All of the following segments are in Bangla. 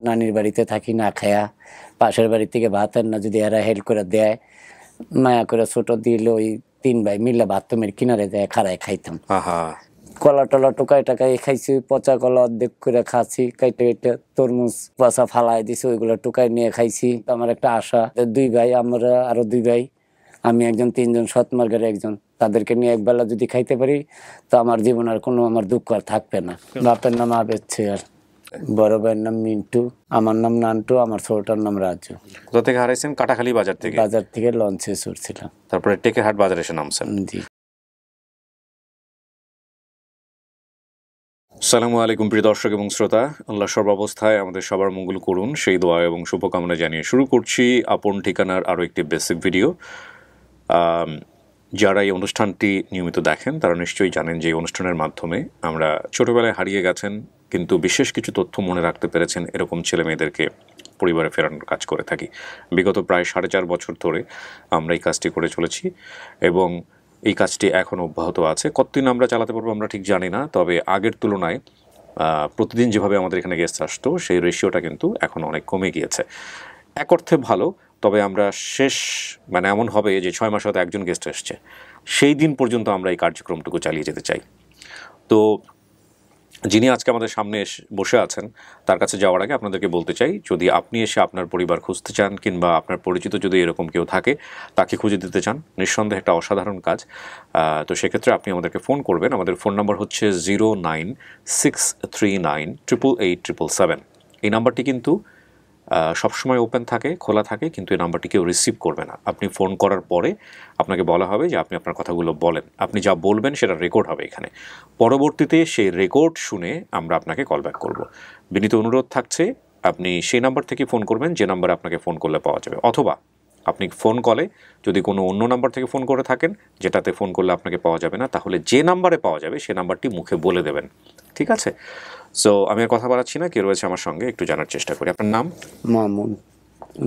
নানির বাড়িতে থাকি না খায়া, পাশের বাড়ি থেকে ভাত না যদি এরা হেল্প করে দেয়, মায়া করে ছোট দিলে ওই 3 ভাই মিলে বাথরুমের কিনারে যায় খাড়ায় খাইতাম। কলা টলা টোকাই টাকাই খাইছি, পচা কলা অর্ধেক করে খাচ্ছি, কাইটে কাইটে তরমুজ পচা ফালাই দিছি, ওইগুলো টোকাই নিয়ে খাইছি। আমার একটা আশা, 2 ভাই, আমরা আরো 2 ভাই, আমি একজন, 3 জন সৎ মার্গের একজন, তাদেরকে নিয়ে একবেলা যদি খাইতে পারি তো আমার জীবন আর কোনো আমার দুঃখ আর থাকবে না। বাপের নাম আবেদ ছোয়াল, বড় ভাইয়ের নাম মিন্টু, আমার নাম নান্টু, আমার ছোটটার নাম রাজু। কোথা থেকে হারাইছেন? কাটাখালী বাজার থেকে। বাজার থেকে লঞ্চে চড়ছিলাম, তারপরে টেকেরহাট বাজারে এসে নামছেন। জি। আসসালামু আলাইকুম প্রিয় দর্শক এবং শ্রোতা, আল্লাহ সর্বাবস্থায় আমাদের সবার মঙ্গল করুন সেই দোয়া এবং শুভকামনা জানিয়ে শুরু করছি আপন ঠিকানার আরও একটি বেসিক ভিডিও। যারা এই অনুষ্ঠানটি নিয়মিত দেখেন তারা নিশ্চয়ই জানেন যে এই অনুষ্ঠানের মাধ্যমে আমরা ছোটোবেলায় হারিয়ে গেছেন কিন্তু বিশেষ কিছু তথ্য মনে রাখতে পেরেছেন এরকম ছেলে মেয়েদেরকে পরিবারে ফেরানোর কাজ করে থাকি। বিগত প্রায় 4.5 বছর ধরে আমরা এই কাজটি করে চলেছি এবং এই কাজটি এখন অব্যাহত আছে। কতদিন আমরা চালাতে পারবো আমরা ঠিক জানি না, তবে আগের তুলনায় প্রতিদিন যেভাবে আমাদের এখানে গেস্ট আসতো সেই রেশিওটা কিন্তু এখন অনেক কমে গিয়েছে। এক অর্থে ভালো, তবে আমরা শেষ এমন হবে যে 6 মাস হয়তো একজন গেস্ট এসছে, সেই দিন পর্যন্ত আমরা এই কার্যক্রমটুকু চালিয়ে যেতে চাই। তো যিনি আজকে আমাদের সামনে বসে আছেন তার কাছে যাওয়ার আগে আপনাদেরকে বলতে চাই, যদি আপনি এসে আপনার পরিবার খুঁজতে চান কিংবা আপনার পরিচিত যদি এরকম কেউ থাকে তাকে খুঁজে দিতে চান, নিঃসন্দেহে একটা অসাধারণ কাজ। তো সেক্ষেত্রে আপনি আমাদেরকে ফোন করবেন। আমাদের ফোন নাম্বার হচ্ছে 09639887777। এই নাম্বারটি কিন্তু সবসময় ওপেন থাকে, খোলা থাকে, কিন্তু এই নাম্বারটি কেউ রিসিভ করবে না। আপনি ফোন করার পরে আপনাকে বলা হবে যে আপনি আপনার কথাগুলো বলেন, আপনি যা বলবেন সেটা রেকর্ড হবে এখানে। পরবর্তীতে সেই রেকর্ড শুনে আমরা আপনাকে কল ব্যাক করব। বিনীত অনুরোধ থাকছে আপনি সেই নাম্বার থেকে ফোন করবেন যে নাম্বারে আপনাকে ফোন করলে পাওয়া যাবে, অথবা আপনি ফোন কলে যদি কোনো অন্য নাম্বার থেকে ফোন করে থাকেন যেটাতে ফোন করলে আপনাকে পাওয়া যাবে না, তাহলে যে নাম্বারে পাওয়া যাবে সে নাম্বারটি মুখে বলে দেবেন, ঠিক আছে? সো আমি আর কথা বাড়াচ্ছি না, কে রয়েছে আমার সঙ্গে একটু জানার চেষ্টা করি। আপনার নাম? মামুন।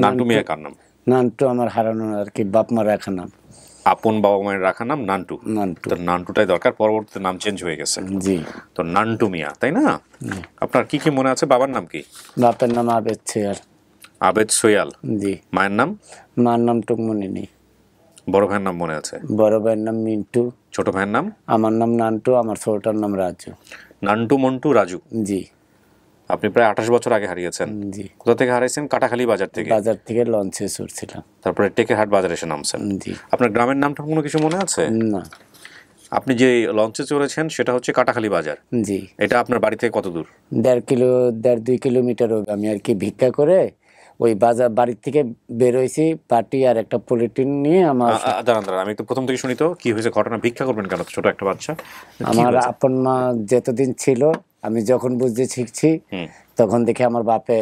নান্টু মিয়া কার নাম? নান্টু আমার হারানো আর কি বাপ মার রাখা নাম। আপন বাবা মায়ের রাখা নাম নান্টু? নান্টু। তো নান্টুটাই দরকার, পরবর্তীতে নাম চেঞ্জ হয়ে গেছে। জি। তো নান্টু মিয়া, তাই না? আপনার কি কি মনে আছে? বাবার নাম কি? বাপের নাম আবেদ ছোয়াল। আবেদ সোয়াল। জি। মায়ের নাম? মার নাম টুকমনি নেই। বড় ভাইয়ের নাম মনে আছে? বড় ভাইয়ের নাম মিন্টু। ছোট ভাইয়ের নাম? আমার নাম নান্টু, আমার ছোটটার নাম রাজু। নান্টু মন্টু রাজু। জি। আপনি প্রায় 28 বছর আগে হারিয়েছেন। জি। কোথা থেকে হারাইছেন? কাটাখালী বাজার থেকে। বাজার থেকে লঞ্চে চড়ছিলাম, তারপরে টেকেরহাট বাজারে এসে নামছেন। জি। আপনার গ্রামের নামটা কোনো কিছু মনে আছে? না। আপনি যে লঞ্চে চড়েছেন সেটা হচ্ছে কাটাখালী বাজার। জি। এটা আপনার বাড়ি থেকে কত দূর? 1.5 কিলোমিটার হবে। আমি আর কি ভিক্ষা করে ওই বাজার বাড়ির থেকে বের হয়েছি, পার্টি আর একটা পলিটিন নিয়ে। আমার দাঁড়ান, আমি একটু প্রথম থেকে শুনি তো, কি হয়েছে ঘটনা? ভিক্ষা করবেন কেন ছোট একটা বাচ্চা? আমার আপন মা যতদিন ছিল, আমি যখন বুঝতে শিখছি তখন দেখে আমার বাপে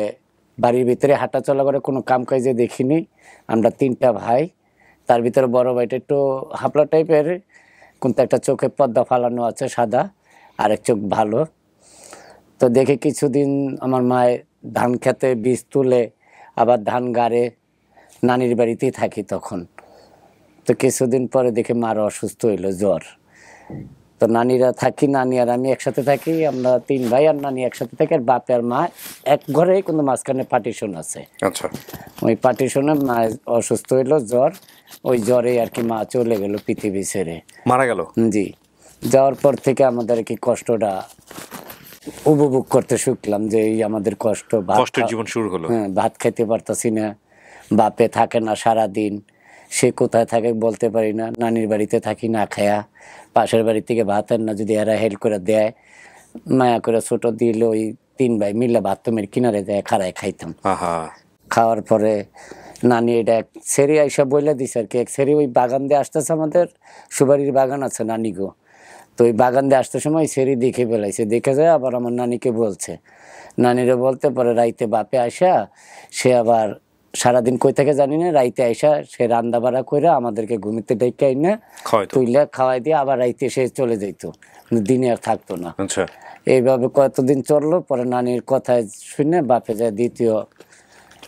বাড়ির ভিতরে হাঁটা চলা করে, কোনো কাম কাজে দেখিনি। আমরা 3টা ভাই, তার ভিতরে বড় ভাইটা একটু হাপলা টাইপের, কিন্তু একটা চোখে পর্দা ফালানো আছে সাদা, আরেক চোখ ভালো। তো দেখে কিছুদিন আমার মায়ে ধান খেতে বীজ তুলে আবার ধান গাড়ে, নানির বাড়িতেই থাকি তখন। তো কিছুদিন পরে দেখে মার অসুস্থ হইলো, জ্বর। তো নানিরা থাকি, নানি আর আমি একসাথে থাকি, আমরা 3 ভাই আর নানি একসাথে থাকি। আর বাপ আর মা এক ঘরে, কিন্তু মাঝখানে পার্টিশন আছে। আচ্ছা। ওই পার্টিশনে মা অসুস্থ হইলো, জ্বর। ওই জ্বরে আর কি মা চলে গেল পৃথিবী ছেড়ে, মারা গেল। জি। যাওয়ার পর থেকে আমাদের কি কষ্টটা উপভোগ করতে শিখলাম, যে এই আমাদের কষ্ট, কষ্টের জীবন শুরু হলো। হ্যাঁ, ভাত খাইতে পারতাছি না, বাপে থাকে না সারাদিন, সে কোথায় থাকে বলতে পারি না। নানির বাড়িতে থাকি না খায়া, পাশের বাড়ি থেকে ভাত না যদি এরা হেল্প করে দেয়, মায়া করে ছোট দিলে ওই 3 ভাই মিলে বাথরুমের কিনারে যায় খাড়ায় খাইতাম। খাওয়ার পরে নানি এটা এক সেরি আইসা বইলে দিছে আর কি, এক সেরি ওই বাগান দিয়ে আসতেছে, আমাদের সুপারির বাগান আছে নানি গো। তো ওই বাগান দিয়ে আসতে সময় সেরি দেখে ফেলাইছে, দেখে যায় আবার আমার নানিকে বলছে। নানিরে বলতে পরে রাইতে বাপে আসা, সে আবার সারাদিন কই থেকে জানি না, রাইতে আইসা সে রান্না বাড়া করে আমাদেরকে ঘুমিতে ডেকে আইনা তুইলে খাওয়াই দিয়ে আবার রাইতে সে চলে যেত, দিনে আর থাকতো না। এইভাবে কতদিন চললো। পরে নানির কথায় শুনে বাপে যায় দ্বিতীয়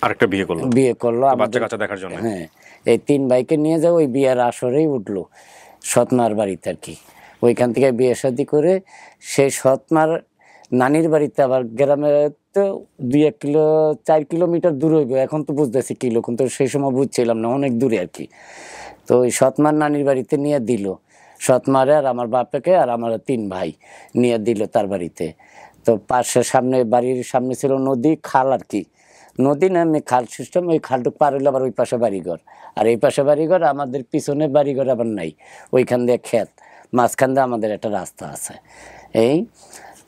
আরেকটা বিয়ে করলো বাচ্চা কাচ্চা দেখার জন্য। হ্যাঁ, এই 3 ভাইকে নিয়ে যাও, ওই বিয়ের আসরেই উঠলো সৎমার বাড়িতে আর কি। ওইখান থেকে বিয়ে শাদী করে সেই সৎমার নানির বাড়িতে আবার গ্রামের তো 2-1 কিলো 4 কিলোমিটার দূর হইব, এখন তো বুঝতেছি কিলো, কিন্তু সেই সময় বুঝছিলাম না, অনেক দূরে আর কি। তো ওই সৎমার নানির বাড়িতে নিয়ে দিল, সৎমারে আর আমার বাপকে আর আমার 3 ভাই নিয়ে দিল তার বাড়িতে। তো পাশের সামনে, বাড়ির সামনে ছিল নদী, খাল আর কি, নদী না এমনি খাল সিস্টেম, ওই খালটুক পার হইলে আবার ওই পাশে বাড়িঘর, আর এই পাশে বাড়িঘর, আমাদের পিছনে বাড়িঘর আবার নাই, ওইখান দিয়ে ক্ষেত, মাঝখান দিয়ে আমাদের একটা রাস্তা আছে। এই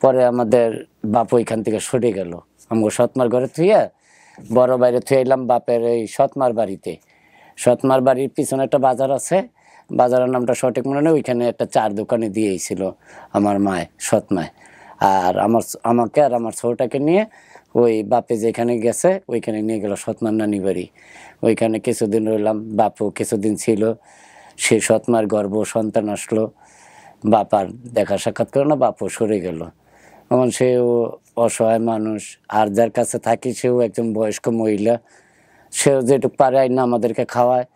পরে আমাদের বাপ ওইখান থেকে সরে গেল, আমাকে সৎমার ঘরে থুইয়া বড় বাইরে থুয়ে এলাম বাপের এই সৎমার বাড়িতে। সৎমার বাড়ির পিছনে একটা বাজার আছে, বাজারের নামটা সঠিক মনে নেই, ওইখানে একটা চার দোকানে দিয়েছিল আমার মায়, সৎমায়। আর আমাকে আর আমার ছোটটাকে নিয়ে ওই বাপে যেখানে গেছে ওইখানে নিয়ে গেল সৎমার নানি বাড়ি। ওইখানে কিছুদিন রইলাম, বাপও কিছুদিন ছিল। সে সৎমার গর্ভ সন্তান আসলো, বাপার দেখা সাক্ষাৎ করে না, বাপও সরে গেল। এখন সেও অসহায় মানুষ, আর যার কাছে থাকি সেও একজন বয়স্ক মহিলা, সেও যেটুকু পারে আইনা আমাদেরকে খাওয়ায়।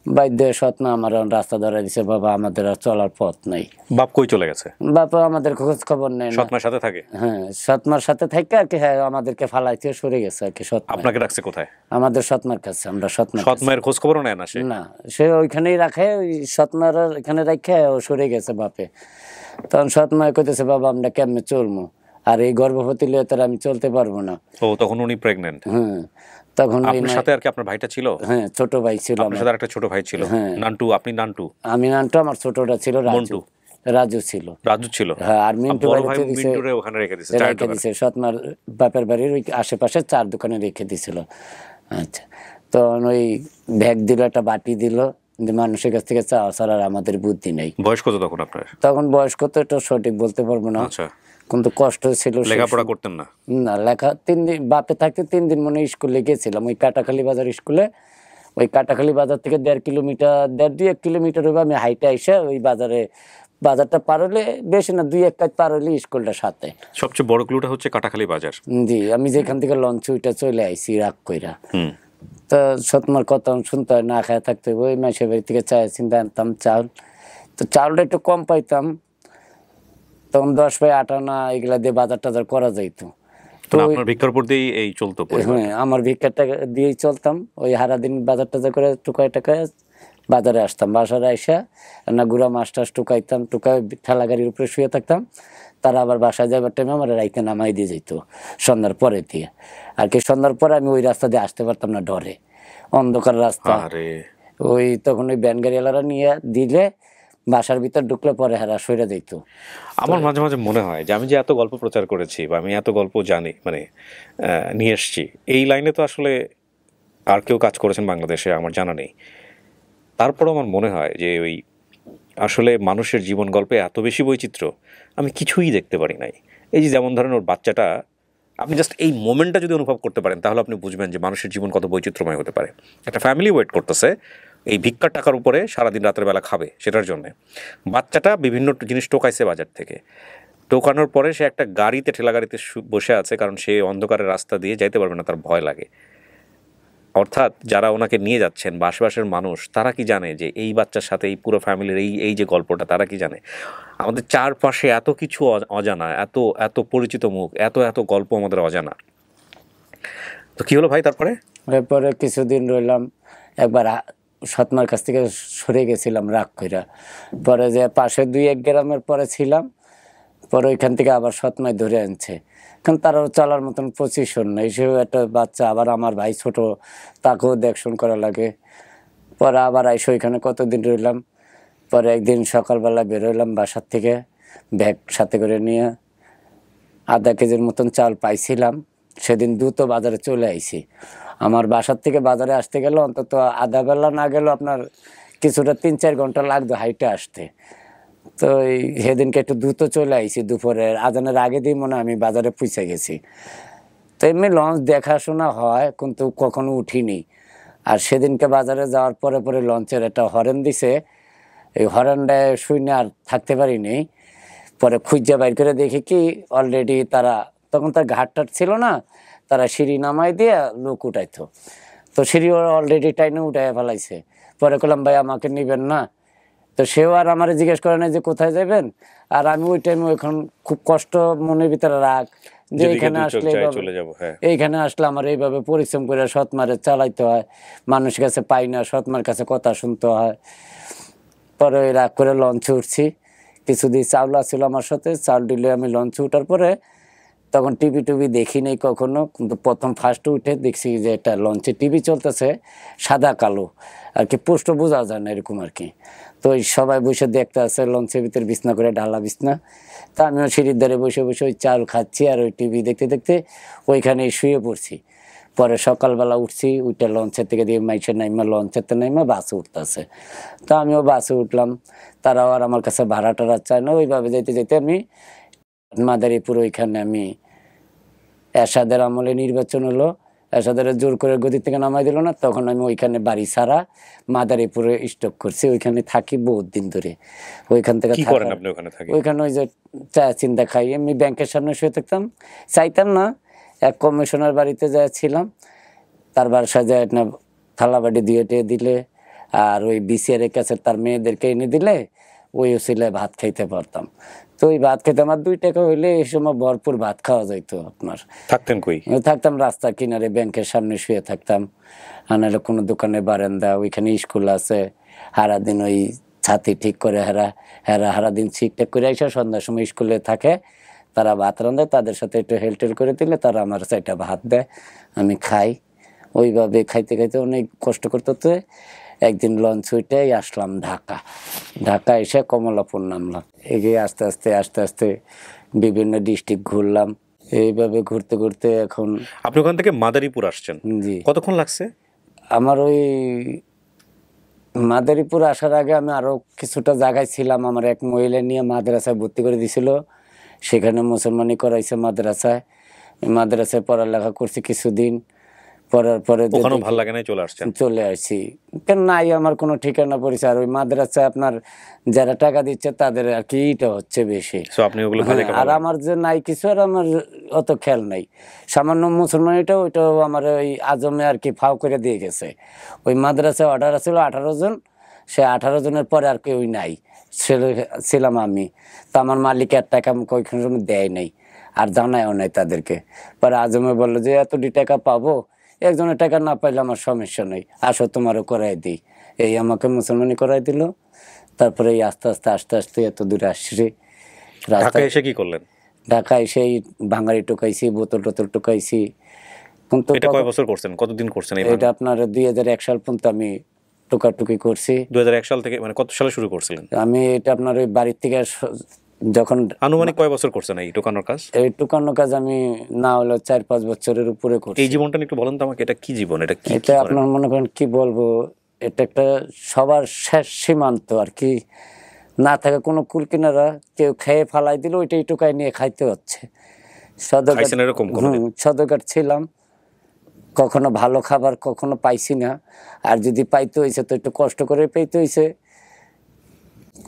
বাধ্য হয়ে সৎমা আমার রাস্তা ধরে দিছে, বাবা আমাদের আর চলার পথ নাই। বাপ কই চলে গেছে? বাবা আমাদের খোঁজ খবর নেই না। সৎমার সাথে থাকে? হ্যাঁ, সৎমার সাথে থাকে আর কি। হ্যাঁ, আমাদেরকে ফালাইতে সরে গেছে আর কি। সৎমা আপনাকে রাখছে কোথায়? আমাদের সৎমার কাছে, আমরা সৎমার কাছে। সৎমায়ের খোঁজ খবরও নেয় না সে? না, সে ওইখানেই রাখে, ওই সৎমার এখানে রাখে ও সরে গেছে বাপে। তখন সৎমা কইতেছে, বাবা আমরা কেমনে চলবো, আর এই গর্ভবতী লিয়ে তার আমি চলতে পারবো না। ও তখন উনি প্রেগন্যান্ট? হ্যাঁ, তখন ওই আপনার সাথে আর কি আপনার ভাইটা ছিল? হ্যাঁ, ছোট ভাই ছিল আপনার আমার। সাথে আরেকটা ছোট ভাই ছিল? হ্যাঁ। নান্টু, আপনি নান্টু? আমি নান্টু, আমার ছোটটা ছিল রাজু। মন্টু? রাজু ছিল। রাজু ছিল? হ্যাঁ, আর মিন্টু বড় ভাই বাড়িতে দিছে, মিন্টুরে ওখানে রেখে দিছে চায়ের রেখে দোকানে? দিছে সৎমার বাপের বাড়ির ওই আশেপাশে 4 দোকানে রেখে দিছিল। আচ্ছা, তখন ওই ব্যাগ দিল, একটা বাটি দিল, যে মানুষের কাছ থেকে চাওয়া ছাড়া আর আমাদের বুদ্ধি নেই। বয়স কত তখন আপনার? তখন বয়স কত এটা সঠিক বলতে পারবো না, আচ্ছা। কিন্তু কষ্ট ছিল। লেখাপড়া করতেন না? না, লেখা 3 দিন বাপে থাকতে 3 দিন মনে হয় স্কুলে গেছিলাম, ওই কাটাখালী বাজার স্কুলে। ওই কাটাখালী বাজার থেকে 1.5 কিলোমিটার, 1.5-2 কিলোমিটার হবে, আমি হাইটে আইসা ওই বাজারটা পার হলে, বেশি না 2-1 কাজ পার হলে স্কুলটা সাথে। সবচেয়ে বড় ক্লুটা হচ্ছে কাটাখালী বাজার। জি, আমি যেখান থেকে লঞ্চ উইটা চলে আইছি রাগ কইরা। হুম। তো সৎমার কথা শুনতে হয়, না খায় থাকতে হবে। ওই মাসের বাড়ি থেকে চাল চিন্তা আনতাম, চাল, তো চালটা একটু কম পাইতাম, তখন 10 পাই 8 আনা এগুলা দিয়ে বাজার টাজার করা যাইতো। তো আপনার ভিক্ষার উপর দিয়েই এই চলতো পরিবার? হ্যাঁ, আমার ভিক্ষার টাকা দিয়েই চলতাম। ওই সারাদিন বাজার টাজার করে টুকায় টাকায় বাজারে আসতাম, বাসারে আইসা না গুড়া মাছ টাছ টুকাইতাম, টুকায় ঠেলা গাড়ির উপরে শুয়ে থাকতাম। তারা আবার বাসায় যাবার টাইমে আমার রাইতে নামাই দিয়ে যেত সন্ধ্যার পরে দিয়ে। আর কি সন্ধ্যার পরে আমি ওই রাস্তা দিয়ে আসতে পারতাম না, ডরে, অন্ধকার রাস্তা। আরে ওই তখন ওই ব্যান গাড়িওয়ালারা নিয়ে দিলে বাসার ভিতর ঢুকলে পরে হারা সইরা যেত। আমার মাঝে মাঝে মনে হয় যে আমি যে এত গল্প প্রচার করেছি বা আমি এত গল্প জানি, মানে নিয়ে এসছি, এই লাইনে তো আসলে আর কেউ কাজ করেছেন বাংলাদেশে আমার জানা নেই। তারপরও আমার মনে হয় যে ওই আসলে মানুষের জীবন গল্পে এত বেশি বৈচিত্র্য আমি কিছুই দেখতে পারি নাই। এই যে যেমন ধরেন ওর বাচ্চাটা, আপনি জাস্ট এই মোমেন্টটা যদি অনুভব করতে পারেন তাহলে আপনি বুঝবেন যে মানুষের জীবন কত বৈচিত্র্যময় হতে পারে। একটা ফ্যামিলি ওয়েট করতেছে এই ভিক্ষার টাকার উপরে, সারাদিন রাতের বেলা খাবে সেটার জন্যে। বাচ্চাটা বিভিন্ন জিনিস টোকাইছে বাজার থেকে, টোকানোর পরে সে একটা গাড়িতে, ঠেলা গাড়িতে বসে আছে, কারণ সে অন্ধকারের রাস্তা দিয়ে যাইতে পারবে না, তার ভয় লাগে। অর্থাৎ যারা ওনাকে নিয়ে যাচ্ছেন বা আশেপাশের মানুষ, তারা কি জানে যে এই বাচ্চার সাথে এই পুরো ফ্যামিলির এই যে গল্পটা, তারা কি জানে? আমাদের চারপাশে এত কিছু অজানা, এত এত পরিচিত মুখ, এত এত গল্প আমাদের অজানা। তো কি হলো ভাই তারপরে? এরপরে কিছুদিন রইলাম, একবার সৎমার কাছ থেকে সরে গেছিলাম রাগ কইরা। পরে যে পাশে 2-1 গ্রামের পরে ছিলাম, পরে ওইখান থেকে আবার সৎমায় ধরে আনছে, কারণ তারাও চলার মতন পজিশন নেই। সেও একটা বাচ্চা, আবার আমার ভাই ছোট, তাকেও দেখশন করা লাগে। পরে আবার আইসে ওইখানে কতদিন রইলাম। পরে একদিন সকালবেলা বেরোইলাম বাসার থেকে, ব্যাগ সাথে করে নিয়ে, আধা কেজির মতন চাল পাইছিলাম। সেদিন দ্রুত বাজারে চলে আইছি। আমার বাসার থেকে বাজারে আসতে গেলে অন্তত আধা বেলা না গেলেও আপনার কিছুটা 3-4 ঘন্টা লাগতো হাইটে আসতে। তো সেদিনকে একটু দ্রুত চলে আইছি, দুপুরের আজানের আগে দিয়ে মনে হয় আমি বাজারে পৌঁছে গেছি। তো এমনি লঞ্চ দেখাশোনা হয়, কিন্তু কখনো উঠিনি। আর সেদিনকে বাজারে যাওয়ার পরে পরে লঞ্চের একটা হরেন দিছে, এই হরেনটায় শুনে আর থাকতে পারিনি। পরে খুঁজে বাইর করে দেখি কি অলরেডি তারা, তখন তার ঘাট ছিল না, তারা সিঁড়ি নামাই দিয়ে লোক উঠাইতো। তো সিঁড়ি অলরেডি টাইনে উঠাই ফেলাইছে। পরে বললাম, ভাই আমাকে নিবেন না? তো সেও আর আমার জিজ্ঞেস করে না যে কোথায় যাবেন। আর আমি ওই টাইমে ওইখান খুব কষ্ট, মনের ভিতরে রাখ যে এখানে আসলে চলে যাব। হ্যাঁ, এইখানে আসলে আমার এইভাবে পরিশ্রম করে সৎ মারে চালাইতে হয়, মানুষের কাছে পাই না, সৎ মার কাছে কথা শুনতে হয়। পরে ওই রাগ করে লঞ্চে উঠছি, কিছুদিন চাউল আসছিল আমার সাথে, চাউল দিলে আমি লঞ্চে উঠার পরে তখন টিভি টুভি দেখি নাই কখনো, কিন্তু প্রথম ফার্স্ট উঠে দেখছি যে একটা লঞ্চে টিভি চলতেছে, সাদা কালো আর কি, পোস্ট বোঝা যায় না এরকম আর কি। তো ওই সবাই বসে দেখতে আছে, লঞ্চের ভিতরে বিছনা করে, ডালা বিছনা। তা আমিও সিঁড়ির ধারে বসে বসে ওই চাল খাচ্ছি আর ওই টিভি দেখতে দেখতে ওইখানেই শুয়ে পড়ছি। পরে সকালবেলা উঠছি, উঠে লঞ্চের থেকে দিয়ে মাইসে নাইমা, লঞ্চের থেকে নাইমা বাসে উঠতেছে। তো আমিও বাসে উঠলাম, তারাও আর আমার কাছে ভাড়া টাড়া চায় না। ওইভাবে যেতে যেতে আমি মাদারীপুর, ওইখানে আমি এরশাদের আমলে নির্বাচন হলো, এরশাদের জোর করে গদি থেকে নামাই দিল না, তখন আমি ওইখানে বাড়ি ছাড়া মাদারীপুরে স্টক করছি, ওইখানে থাকি বহুত দিন ধরে। ওইখান থেকে কি করেন আপনি ওখানে থাকি? ওইখানে ওই যে চা চিন্তা খাই, এমনি ব্যাংকের সামনে শুয়ে থাকতাম, চাইতাম না, এক কমিশনার বাড়িতে যাচ্ছিলাম, তার বাসায় যায় না থালা বাটি দিয়ে দিলে, আর ওই বিসিআর এর কাছে তার মেয়েদেরকে এনে দিলে ওই ওসিলায় ভাত খাইতে পারতাম। তো ওই ভাত খেতে আমার 2 টাকা হইলে এই সময় ভরপুর ভাত খাওয়া যাইতো। আপনার থাকতেন কই? থাকতাম রাস্তার কিনারে, ব্যাংকের সামনে শুয়ে থাকতাম, আনালে কোনো দোকানে বারান্দা, ওইখানে স্কুল আছে, সারাদিন ওই ছাতি ঠিক করে সারাদিন ঠিকঠাক করে এসে সন্ধ্যার সময় স্কুলে থাকে, তারা ভাত রান্ধে, তাদের সাথে একটু হেলটেল করে দিলে তারা আমার চাইটা ভাত দেয়, আমি খাই। ওইভাবে খাইতে খাইতে অনেক কষ্ট করতে হতে একদিন লঞ্চ উঠেই আসলাম ঢাকা এসে কমলাপুর নামলাম। এগিয়ে আস্তে আস্তে বিভিন্ন ডিস্ট্রিক্ট ঘুরলাম। এইভাবে ঘুরতে ঘুরতে এখন আপনি ওখান থেকে মাদারীপুর আসছেন, জি, কতক্ষণ লাগছে? আমার ওই মাদারীপুর আসার আগে আমি আরো কিছুটা জায়গায় ছিলাম, আমার এক মহিলা নিয়ে মাদ্রাসায় ভর্তি করে দিছিল, সেখানে মুসলমানি করাইছে মাদ্রাসায় পড়ালেখা করছি কিছুদিন, পড়ার পরে ওখানেও ভালো লাগে না, চলে আসছেন? চলে আসছি, কেন নাই আমার কোনো ঠিকানা পরিচয়। আর ওই মাদ্রাসায় আপনার যারা টাকা দিচ্ছে তাদের আর কি এটা হচ্ছে বেশি, আপনি ওগুলো কাজে আর আমার যে নাই কিছু, আর আমার অত খেয়াল নাই। সামান্য মুসলমানিটাও ওইটাও আমার ওই আজমে আর কি ফাও করে দিয়ে গেছে। ওই মাদ্রাসায় অর্ডার ছিল 18 জন, সে 18 জনের পরে আর কেউই নাই, ছিলাম আমি। তা আমার মালিক 1 টাকা ওইখানে দেয় নাই, আর জানায়ও নাই তাদেরকে। পরে আজমে বললো যে এতটি টাকা পাবো, একজনের টাকা না পাইলে আমার সমস্যা নেই, আসো তোমারও করাই দিই। এই আমাকে মুসলমানি করাই দিল। তারপরে এই আস্তে এত দূরে আসছি। ঢাকা এসে কি করলেন? ঢাকা এসে ভাঙাড়ি টুকাইছি, বোতল টোতল টুকাইছি। কিন্তু এটা কয় বছর করছেন, কতদিন করছেন? এটা আপনার 2001 সাল পর্যন্ত আমি টুকাটুকি করছি। 2001 সাল থেকে, মানে কত সালে শুরু করছিলেন? আমি এটা আপনার ওই বাড়ির থেকে যখন, আনুমানিক কয় বছর করছেন এই টুকানোর কাজ? এই টুকানোর কাজ আমি না হলো 4-5 বছরের উপরে করছি। এই জীবনটা একটু বলেন তো আমাকে, এটা কি জীবন? এটা কি এটা আপনার মনে করেন কি বলবো, এটা একটা সবার শেষ সীমান্ত আর কি, না থাকে কোনো কুল কিনারা, কেউ খেয়ে ফালাই দিল, ওইটাই টুকাই নিয়ে খাইতে হচ্ছে। সদরঘাট ছিলাম, কখনো ভালো খাবার কখনো পাইছি না, আর যদি পাইতে হয়েছে তো একটু কষ্ট করে পাইতে হয়েছে।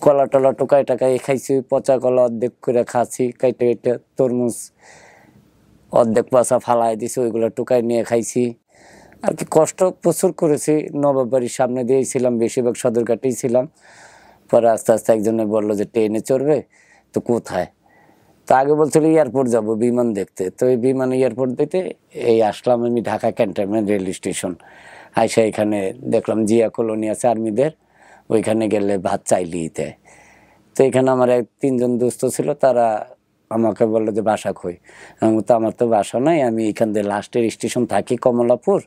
কলা টলা টোকাই টাকাই খাইছি, পচা কলা অর্ধেক করে খাচ্ছি, কাইটে কাইটে, তরমুজ অর্ধেক পচা ফালাই দিছি, ওইগুলো টুকাই নিয়ে খাইছি আর কি। কষ্ট প্রচুর করেছি। নবাব বাড়ির সামনে দিয়েই ছিলাম, বেশিরভাগ সদরঘাটেই ছিলাম। পরে আস্তে আস্তে একজনে বললো যে ট্রেনে চড়বে, তো কোথায়? তো আগে বলছিল এয়ারপোর্ট যাব, বিমান দেখতে। তো এই বিমান এয়ারপোর্ট দেখতে এই আসলাম আমি ঢাকা ক্যান্টনমেন্ট রেল স্টেশন। আইসা এখানে দেখলাম জিয়া কলোনি আছে আর্মিদের, ওইখানে গেলে ভাত চাইলেই দেয়। তো এখানে আমার 3জন দোস্ত ছিল, তারা আমাকে বললো যে বাসা কই? আমি তো আমার তো বাসা নাই, আমি এখান থেকে লাস্টের স্টেশন থাকি কমলাপুর।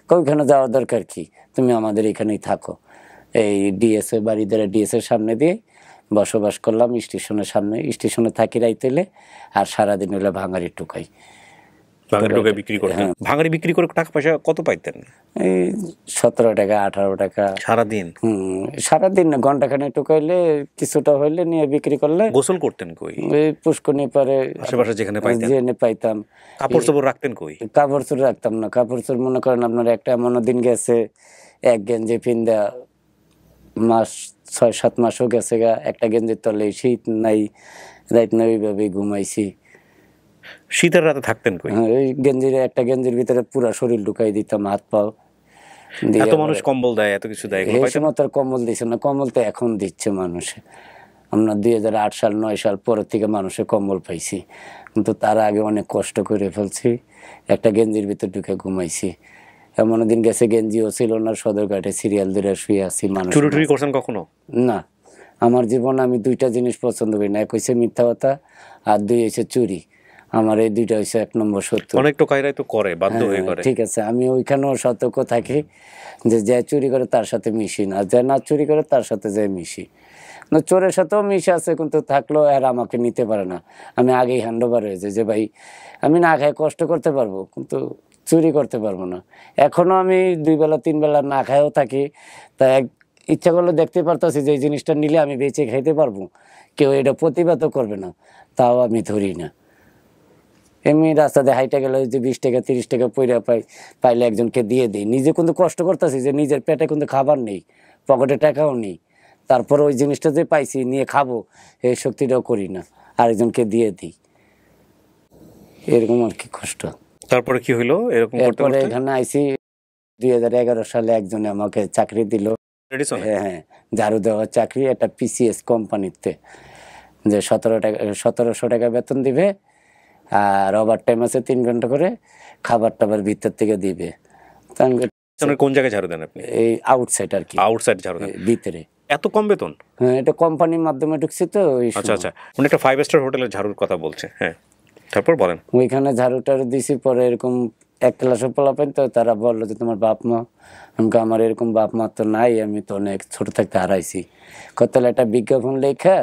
ওইখানে যাওয়ার দরকার কি, তুমি আমাদের এখানেই থাকো। এই ডিএসএ বাড়ি দ্বারা ডিএসএর সামনে দিয়ে বসবাস করলাম, স্টেশনের সামনে। স্টেশনে থাকি রাইতেলে, আর সারাদিন হলে ভাঙাড়ি টুকাই। ভাঙাড়ি বিক্রি করে? ভাঙাড়ি বিক্রি করে টাকা পয়সা কত পাইতেন? এই 17 টাকা 18 টাকা সারাদিন? সারাদিন না, ঘন্টাখানে টুকাইলে কিছুটা হইলে নিয়ে বিক্রি করলে। গোসল করতেন কই? ওই পুষ্করণী পারে আশেপাশে যেখানে পাইতাম। কাপড় চোপড় রাখতেন কই? কাপড় চোপড় রাখতাম না। কাপড় চোপড় মনে করেন আপনার একটা এমন দিন গেছে, এক গেঞ্জি পিন্দা মাস 6-7 মাসও গেছে গা, একটা গেঞ্জির তলে শীত নাই, রাইত না, ওইভাবে ঘুমাইছি। শীতের রাতে থাকতেন কই? ওই একটা গেঞ্জির ভিতরে পুরা শরীর ঢুকাই দিতাম, হাত পাও। এত মানুষ কম্বল দেয়, এত কিছু দেয়, এই সময় তো কম্বল দিচ্ছে না। কম্বল তো এখন দিচ্ছে মানুষে। আমরা 2008 সাল 9 সাল পরের থেকে মানুষের কম্বল পাইছি। কিন্তু তার আগে অনেক কষ্ট করে ফেলছি, একটা গেঞ্জির ভিতর ঢুকে ঘুমাইছি। এমন দিন গেছে গেঞ্জিও ছিল না, সদরঘাটে সিরিয়াল ধরে শুয়ে আছি মানুষ। চুরি টুরি করছেন কখনো? না, আমার জীবনে আমি দুইটা জিনিস পছন্দ করি না, এক হচ্ছে মিথ্যা কথা আর দুই হচ্ছে চুরি। আমার এই দুইটা হচ্ছে 1 নম্বর সত্য। অনেক টোকাইরাই তো করে, বাধ্য হয়ে করে। ঠিক আছে, আমি ওইখানেও সতর্ক থাকি যে যে চুরি করে তার সাথে মিশি না, যে না চুরি করে তার সাথে যে মিশি না। চোরের সাথেও মিশে আছে কিন্তু থাকলেও আর আমাকে নিতে পারে না। আমি আগেই হ্যান্ড ওভার হয়েছে যে ভাই আমি না খাই কষ্ট করতে পারবো কিন্তু চুরি করতে পারবো না। এখনো আমি 2 বেলা 3 বেলা না খাইও থাকি, তা ইচ্ছা করলে দেখতে পারতাছি যে এই জিনিসটা নিলে আমি বেঁচে খাইতে পারবো, কেউ এটা প্রতিবাদও করবে না, তাও আমি ধরি না। এমনি রাস্তাতে হাইটা গেলে যে 20 টাকা 30 টাকা পয়রা পাইলে একজনকে দিয়ে দিই। নিজে কিন্তু কষ্ট করতেছি যে নিজের পেটে কিন্তু খাবার নেই, পকেটে টাকাও নেই, তারপর ওই জিনিসটা যে পাইছি নিয়ে খাবো এই শক্তিটাও করি না, আরেকজনকে দিয়ে দিই, এরকম আর কি কষ্ট। তারপরে কি হইলো এরকম করতে এরপরে করতে? এখানে আইসি 2011 সালে একজনে আমাকে চাকরি দিল। রেডিসনে? হ্যাঁ, ঝাড়ু দেওয়ার চাকরি, একটা পিসিএস কোম্পানিতে, যে 1700 টাকা বেতন দিবে আর ওভার টাইম আছে 3 ঘন্টা করে, খাবার টাবার ভিতর থেকে দিবে। তো আমি কোন জায়গায় ঝাড়ু দেন আপনি? এই আউটসাইড আর কি, আউটসাইড ঝাড়ু দেন? ভিতরে। এত কম বেতন? হ্যাঁ, এটা কোম্পানির মাধ্যমে ঢুকছি তো ওই আচ্ছা আচ্ছা, মানে একটা 5 স্টার হোটেলের ঝাড়ুর কথা বলছে। হ্যাঁ, তারপর বলেন। ওইখানে ঝাড়ু টাড়ু দিছি। পরে এরকম 1 ক্লাসে পোলাপাইন, তো তারা বললো যে তোমার বাপ মা। আমি আমার এরকম বাপ মা তো নাই, আমি তো অনেক ছোট থাকতে হারাইছি। তাহলে একটা বিজ্ঞাপন লেখা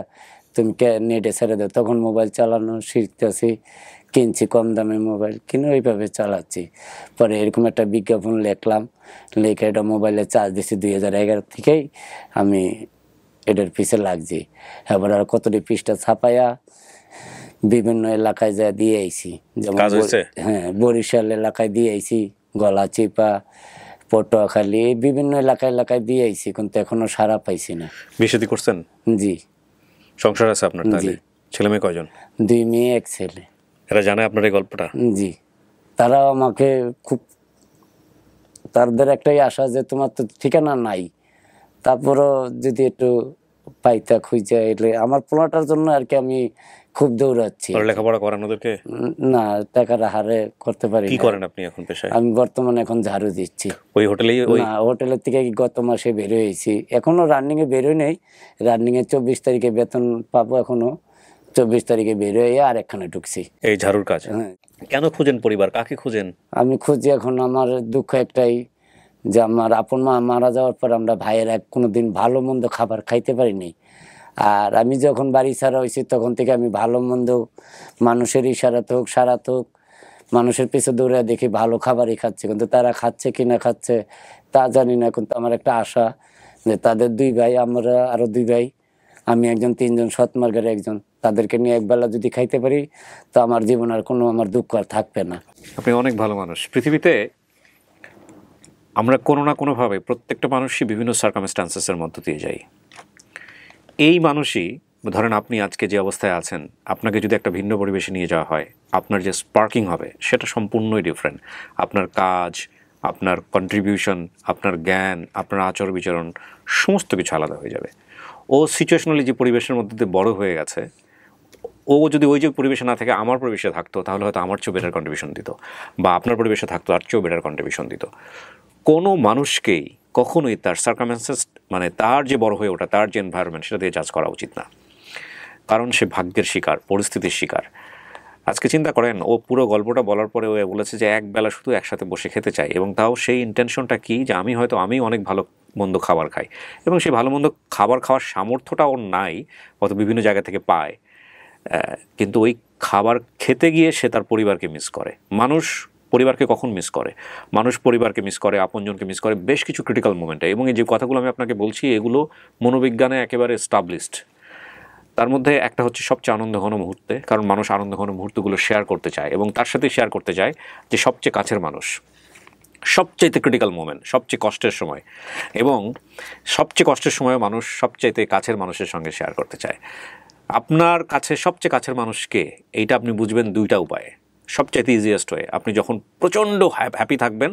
তুমি নেটে ছেড়ে দাও। তখন মোবাইল চালানো শিখতেছি, কিনছি কম দামে মোবাইল কিনে ওইভাবে চালাচ্ছি। পরে এরকম একটা বিজ্ঞাপন লিখলাম, লিখে এটা মোবাইলে চার্জ দিছি 2011 থেকেই আমি এটার পিছে লাগছি। এবার আর কতটি পৃষ্ঠা ছাপাইয়া বিভিন্ন এলাকায় যা দিয়ে আইছি। যেমন হ্যাঁ, বরিশাল এলাকায় দিয়ে আইছি, গলাচিপা, পটুয়াখালী, বিভিন্ন এলাকায় দিয়ে আইছি, কিন্তু এখনো সারা পাইছি না। বিয়ে করছেন? জি। সংসার আছে আপনার? তাহলে ছেলে মেয়ে কয়জন? 2 মেয়ে 1 ছেলে। এরা জানে আপনার এই গল্পটা? জি, তারাও আমাকে খুব, তাদের একটাই আশা যে তোমার তো ঠিকানা নাই, তারপরও যদি একটু পাইতা খুঁজে এলে আমার পোলাটার জন্য আর কি আমি খুব দৌড়াচ্ছি। লেখাপড়া করান ওদেরকে? না, টাকার হারে করতে পারি। কি করেন আপনি এখন পেশায়? আমি বর্তমানে এখন ঝাড়ু দিচ্ছি ওই হোটেলেই? না, হোটেলের থেকে গত মাসে বের হয়েছি, এখনো রানিং এ বেরোই নেই। রানিং এ 24 তারিখে বেতন পাবো, এখনো 24 তারিখে বের হয়ে আর একখানে ঢুকছি এই ঝাড়ুর কাজ। হ্যাঁ। কেন খুঁজেন পরিবার? কাকে খুঁজেন? আমি খুঁজি এখন, আমার দুঃখ একটাই যে আমার আপন মা মারা যাওয়ার পর আমরা ভাইয়েরা কোনোদিন ভালো মন্দ খাবার খাইতে পারিনি। আর আমি যখন বাড়ি ছাড়া হয়েছি তখন থেকে আমি ভালো মন্দ মানুষের ইশারাতে হোক সারাতে হোক মানুষের পিছু দৌড়ে দেখি ভালো খাবারই খাচ্ছে, কিন্তু তারা খাচ্ছে কি না খাচ্ছে তা জানি না। কিন্তু আমার একটা আশা যে তাদের 2 ভাই, আমরা আরো 2 ভাই, আমি একজন, 3 জন সৎ মার্গের একজন, তাদেরকে নিয়ে একবেলা যদি খাইতে পারি তো আমার জীবন আর কোনো আমার দুঃখ আর থাকবে না। আপনি অনেক ভালো মানুষ। পৃথিবীতে আমরা কোনো না কোনোভাবে প্রত্যেকটা মানুষই বিভিন্ন সার্কামস্টান্সেসের মধ্য দিয়ে যাই। এই মানুষই, ধরেন আপনি আজকে যে অবস্থায় আছেন, আপনাকে যদি একটা ভিন্ন পরিবেশে নিয়ে যাওয়া হয়, আপনার যে স্পার্কিং হবে সেটা সম্পূর্ণই ডিফারেন্ট। আপনার কাজ, আপনার কন্ট্রিবিউশন, আপনার জ্ঞান, আপনার আচার বিচরণ সমস্ত কিছু আলাদা হয়ে যাবে। ও সিচুয়েশনালি যে পরিবেশের মধ্যে দিয়ে বড় হয়ে গেছে, ও যদি ওই যে পরিবেশে না থেকে আমার পরিবেশে থাকতো তাহলে হয়তো আমার চেয়েও বেটার কন্ট্রিবিউশন দিত, বা আপনার পরিবেশে থাকতো আর চেয়েও বেটার কন্ট্রিবিউশন দিত। কোনো মানুষকেই কখনোই তার সার্কামস্টেন্স, মানে তার যে বড় হয়ে ওঠা, তার যে এনভায়রনমেন্ট, সেটা দিয়ে জাজ করা উচিত না, কারণ সে ভাগ্যের শিকার, পরিস্থিতির শিকার। আজকে চিন্তা করেন, ও পুরো গল্পটা বলার পরে ও বলেছে যে একবেলা শুধু একসাথে বসে খেতে চাই, এবং তাও সেই ইন্টেনশনটা কি যে আমি অনেক ভালো মন্দ খাবার খাই, এবং সেই ভালো মন্দ খাবার খাওয়ার সামর্থ্যটা ওর নাই, হয়তো বিভিন্ন জায়গা থেকে পায়, কিন্তু ওই খাবার খেতে গিয়ে সে তার পরিবারকে মিস করে। মানুষ পরিবারকে কখন মিস করে? মানুষ পরিবারকে মিস করে, আপনজনকে মিস করে বেশ কিছু ক্রিটিক্যাল মোমেন্টে, এবং এই যে কথাগুলো আমি আপনাকে বলছি এগুলো মনোবিজ্ঞানে একেবারে এস্টাবলিশড। তার মধ্যে একটা হচ্ছে সবচেয়ে আনন্দঘন মুহূর্তে, কারণ মানুষ আনন্দঘন মুহূর্তগুলো শেয়ার করতে চায়, এবং তার সাথে শেয়ার করতে চায় যে সবচেয়ে কাছের মানুষ, সবচাইতে ক্রিটিক্যাল মোমেন্ট, সবচেয়ে কষ্টের সময়, এবং সবচেয়ে কষ্টের সময় মানুষ সবচাইতে কাছের মানুষের সঙ্গে শেয়ার করতে চায়। আপনার কাছে সবচেয়ে কাছের মানুষকে, এইটা আপনি বুঝবেন 2টা উপায়ে। সবচাইতে ইজিয়েস্ট ওয়ে। আপনি যখন প্রচণ্ড হ্যাপি থাকবেন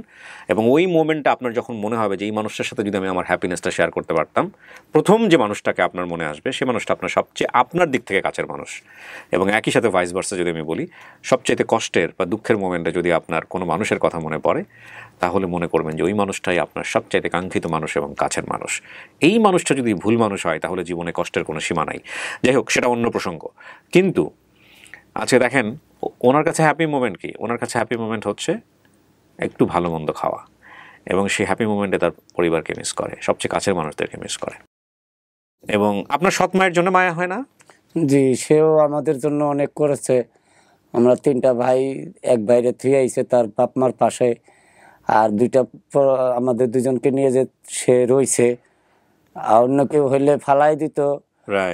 এবং ওই মোমেন্টে আপনার যখন মনে হবে যে এই মানুষটার সাথে যদি আমি আমার হ্যাপিনেসটা শেয়ার করতে পারতাম, প্রথম যে মানুষটাকে আপনার মনে আসবে সে মানুষটা আপনার সবচেয়ে আপনার দিক থেকে কাছের মানুষ। এবং একই সাথে ভাইস ভার্সা যদি আমি বলি, সবচাইতে কষ্টের বা দুঃখের মোমেন্টে যদি আপনার কোনো মানুষের কথা মনে পড়ে, তাহলে মনে করবেন যে ওই মানুষটাই আপনার সবচাইতে কাঙ্ক্ষিত মানুষ এবং কাছের মানুষ। এই মানুষটা যদি ভুল মানুষ হয় তাহলে জীবনে কষ্টের কোনো সীমা নাই। যাই হোক, সেটা অন্য প্রসঙ্গ। কিন্তু আজকে দেখেন ওনার কাছে হ্যাপি মোমেন্ট কি? ওনার কাছে হ্যাপি মোমেন্ট হচ্ছে একটু ভালো মন্দ খাওয়া, এবং সেই হ্যাপি মোমেন্টে তার পরিবারকে মিস করে, সবচেয়ে কাছের মানুষদেরকে মিস করে। এবং আপনার সৎ মায়ের জন্য মায়া হয় না? জি, সেও আমাদের জন্য অনেক করেছে। আমরা 3টা ভাই, এক বাইরে থুয়ে আইছে তার বাপ মার পাশে, আর 2টা আমাদের 2জনকে নিয়ে যে সে রইছে। আর অন্য কেউ হইলে ফালাই দিত।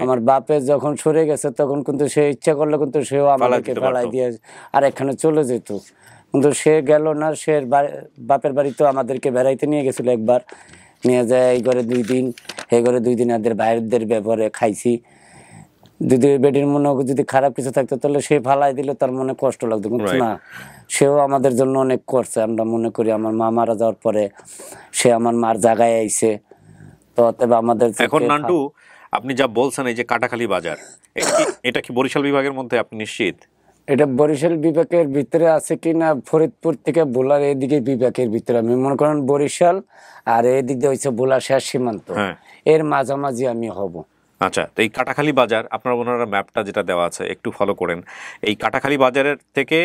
আমার বাপে যখন সরে গেছে তখন কিন্তু সে ইচ্ছা করলে কিন্তু সেও আমাদেরকে ফালাই দিয়ে আর এখানে চলে যেত, কিন্তু সে গেল না। সে বাপের বাড়ি তো আমাদেরকে বেড়াইতে নিয়ে গেছিল একবার, নিয়ে যায় এই ঘরে 2 দিন, এই ঘরে 2 দিন এদের বাইরের ব্যাপারে খাইছি। যদি বেডির মনে যদি খারাপ কিছু থাকতো তাহলে সে ফালাই দিলে তার মনে কষ্ট লাগতো, কিন্তু না, সেও আমাদের জন্য অনেক করছে। আমরা মনে করি আমার মা মারা যাওয়ার পরে সে আমার মার জায়গায় আইছে। তো অতএব আমাদের এখন নান্টু, আপনি যা বলছেন এই যে কাটাখালী বাজার, এটা কি বরিশাল বিভাগের মধ্যে? আপনি নিশ্চিত এটা বরিশাল বিভাগের ভিতরে আছে কিনা? ফরিদপুর থেকে ভোলার এদিকে বিভাগের ভিতরে, আমি মনে করেন বরিশাল আর এদিক দিয়ে হচ্ছে ভোলা শেষ সীমান্ত, এর মাঝামাঝি আমি হব। আচ্ছা, তো এই কাটাখালী বাজার, আপনার ওনারা ম্যাপটা যেটা দেওয়া আছে একটু ফলো করেন। এই কাটাখালী বাজারের থেকে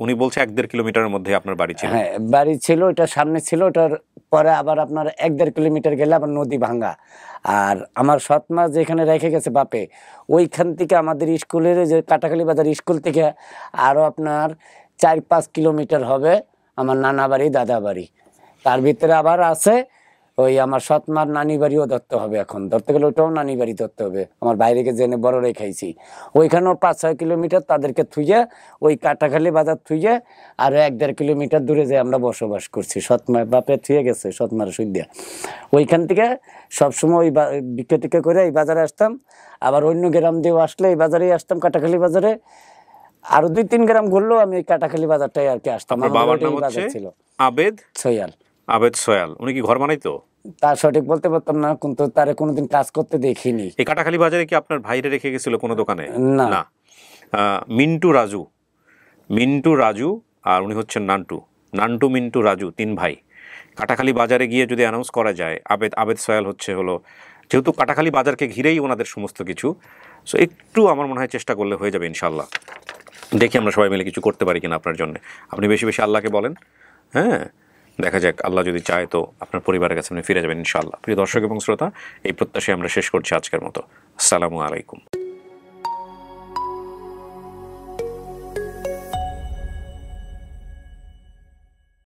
উনি বলছে 1-1.5 কিলোমিটারের মধ্যে আপনার বাড়ি ছিল। হ্যাঁ, বাড়ি ছিল, ওটা সামনে ছিল, ওটার পরে আবার আপনার 1-1.5 কিলোমিটার গেলে আবার নদী ভাঙ্গা। আর আমার সৎ মা যেখানে রেখে গেছে বাপে, ওইখান থেকে আমাদের স্কুলের যে কাটাখালী বাজার স্কুল থেকে আরও আপনার 4-5 কিলোমিটার হবে আমার নানা বাড়ি দাদা বাড়ি। তার ভিতরে আবার আছে ওই আমার সৎ মার নানি বাড়িও ধরতে হবে, এখন ধরতে গেলে ওটাও নানি বাড়ি ধরতে হবে। আমার বাইরেকে জেনে বড় রেখাইছি, ওইখানেও 5-6 কিলোমিটার তাদেরকে থুইয়ে ওই কাটাখালী বাজার থুইয়ে আরও 1-1.5 কিলোমিটার দূরে যে আমরা বসবাস করছি। সৎ মা বাপে থুয়ে গেছে, সৎ মার সুইয়া। ওইখান থেকে সবসময় ওই বিক্রি টিকে করে এই বাজারে আসতাম, আবার অন্য গ্রাম দিয়েও আসলে এই বাজারেই আসতাম, কাটাখালী বাজারে। আরো 2-3 গ্রাম ঘুরলেও আমি এই কাটাখালী বাজারটাই আর কি আসতাম। আমার বাবার নাম হচ্ছে আবেদ সোয়াল। আবেদ সোয়াল। উনি কি ঘর বানাইতো? তা সঠিক বলতে পারতাম না, কিন্তু তারে কোনোদিন কাজ করতে দেখিনি। এই কাটাখালী বাজারে কি আপনার ভাইরে রেখে গেছিল কোনো দোকানে? না। মিন্টু রাজু আর উনি হচ্ছেন নান্টু মিন্টু রাজু, 3 ভাই। কাটাখালী বাজারে গিয়ে যদি অ্যানাউন্স করা যায় আবেদ সোয়াল হলো, যেহেতু কাটাখালী বাজারকে ঘিরেই ওনাদের সমস্ত কিছু, সো একটু আমার মনে হয় চেষ্টা করলে হয়ে যাবে ইনশাল্লাহ। দেখি আমরা সবাই মিলে কিছু করতে পারি কিনা আপনার জন্য। আপনি বেশি বেশি আল্লাহকে বলেন, হ্যাঁ, দেখা যাক, আল্লাহ যদি চায় তো আপনার পরিবারের কাছে আপনি ফিরে যাবেন ইনশাআল্লাহ। প্রিয় দর্শক এবং শ্রোতা, এই প্রত্যাশায় আমরা শেষ করছি আজকের মতো। আসসালামু আলাইকুম।